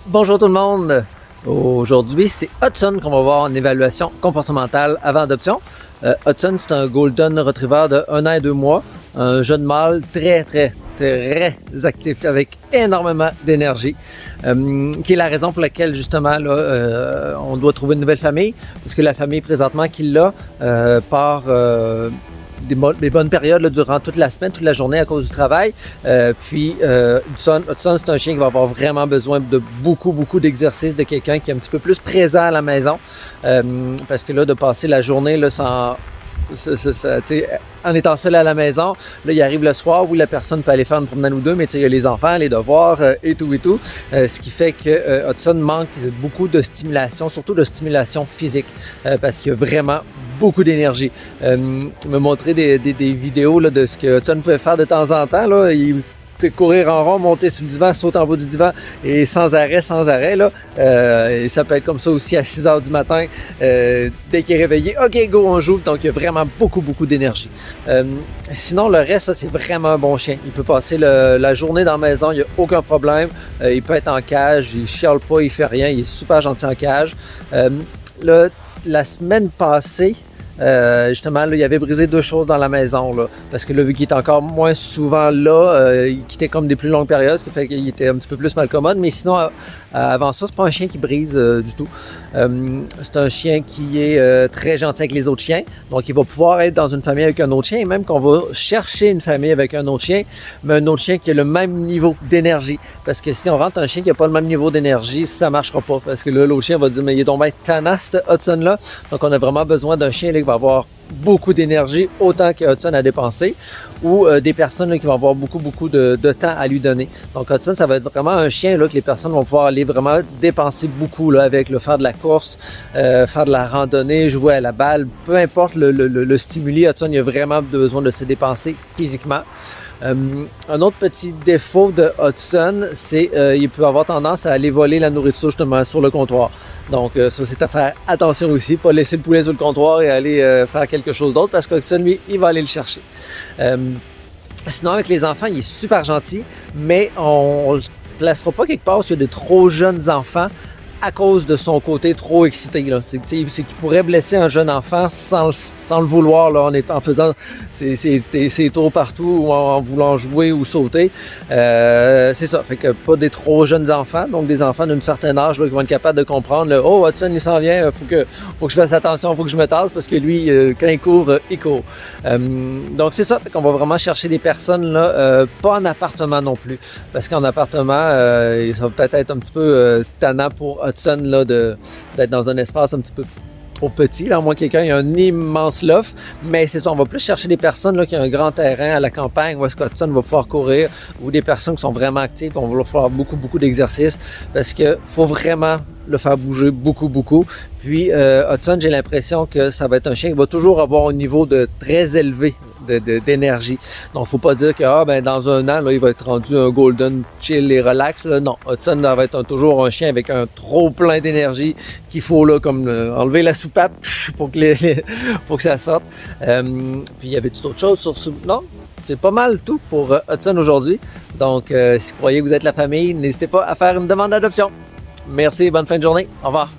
Bonjour tout le monde! Aujourd'hui, c'est Hudson qu'on va voir en évaluation comportementale avant adoption. Hudson, c'est un Golden Retriever de 1 an et 2 mois, un jeune mâle très actif avec énormément d'énergie, qui est la raison pour laquelle justement là, on doit trouver une nouvelle famille, parce que la famille présentement qu'il a part des bonnes périodes là, durant toute la semaine, toute la journée à cause du travail. Hudson, c'est un chien qui va avoir vraiment besoin de beaucoup d'exercices, de quelqu'un qui est un petit peu plus présent à la maison. Parce que là, de passer la journée là, en étant seul à la maison, là, il arrive le soir où la personne peut aller faire une promenade ou deux, mais il y a les enfants, les devoirs et tout. Ce qui fait que Hudson manque beaucoup de stimulation, surtout de stimulation physique, parce qu'il y a vraiment beaucoup d'énergie. Il m'a montré des vidéos là, de ce que Hudson pouvait faire de temps en temps. Là. Courir en rond, monter sur le divan, sauter en bas du divan et sans arrêt là. Et ça peut être comme ça aussi à 6 heures du matin. Dès qu'il est réveillé, OK, go, on joue. Donc, il y a vraiment beaucoup d'énergie. Sinon, le reste, là, c'est vraiment un bon chien. Il peut passer la journée dans la maison, il n'y a aucun problème. Il peut être en cage, il ne chiale pas, il ne fait rien. Il est super gentil en cage. La semaine passée, justement, là, il avait brisé 2 choses dans la maison, là, parce que là, vu qu'il est encore moins souvent là, il quittait comme des plus longues périodes, ce qui fait qu'il était un petit peu plus malcommode, mais sinon, avant ça, c'est pas un chien qui brise du tout. C'est un chien qui est très gentil avec les autres chiens, donc il va pouvoir être dans une famille avec un autre chien, et même qu'on va chercher une famille avec un autre chien, mais un autre chien qui a le même niveau d'énergie, parce que si on rentre un chien qui n'a pas le même niveau d'énergie, ça marchera pas, parce que là, l'autre chien va dire, mais il est donc bien tannant, ce Hudson-là, donc on a vraiment besoin d'un chien là, qui va avoir beaucoup d'énergie, autant que Hudson a dépensé, ou des personnes là, qui vont avoir beaucoup de temps à lui donner. Donc Hudson, ça va être vraiment un chien là, que les personnes vont pouvoir aller vraiment dépenser beaucoup là, avec, là, faire de la course, faire de la randonnée, jouer à la balle, peu importe le stimuli, Hudson, il a vraiment besoin de se dépenser physiquement. Un autre petit défaut de Hudson, c'est qu'il peut avoir tendance à aller voler la nourriture justement sur le comptoir. Donc ça, c'est à faire attention aussi, pas laisser le poulet sur le comptoir et aller faire quelque chose d'autre, parce que Hudson, lui, il va aller le chercher. Sinon, avec les enfants, il est super gentil, mais on ne le placera pas quelque part s'il y a de trop jeunes enfants à cause de son côté trop excité. Là. C'est qu'il pourrait blesser un jeune enfant sans le vouloir, là, en faisant ses tours partout ou en voulant jouer ou sauter. C'est ça. Fait que pas des trop jeunes enfants, donc des enfants d'un certain âge là, qui vont être capables de comprendre là, oh, Hudson, il s'en vient, faut que je fasse attention, faut que je me tasse parce que lui, quand il court, il court. Donc c'est ça. Fait qu'on va vraiment chercher des personnes là, pas en appartement non plus. Parce qu'en appartement, ça va peut-être être un petit peu tannant pour Hudson là, d'être dans un espace un petit peu trop petit, là, à moins que quelqu'un ait un immense loft, mais c'est ça, on va plus chercher des personnes là, qui ont un grand terrain à la campagne où est-ce que Hudson va pouvoir courir, ou des personnes qui sont vraiment actives, on va leur faire beaucoup d'exercices, parce que faut vraiment le faire bouger beaucoup. Puis Hudson, j'ai l'impression que ça va être un chien qui va toujours avoir un niveau de très élevé d'énergie. Donc, faut pas dire que dans un an, là, il va être rendu un golden chill et relax. Là. Non, Hudson va être toujours un chien avec un trop plein d'énergie qu'il faut là, comme enlever la soupape pour que ça sorte. Puis, il y avait tout autre chose sur ce... Non? C'est pas mal tout pour Hudson aujourd'hui. Donc, si vous croyez que vous êtes la famille, n'hésitez pas à faire une demande d'adoption. Merci, bonne fin de journée. Au revoir.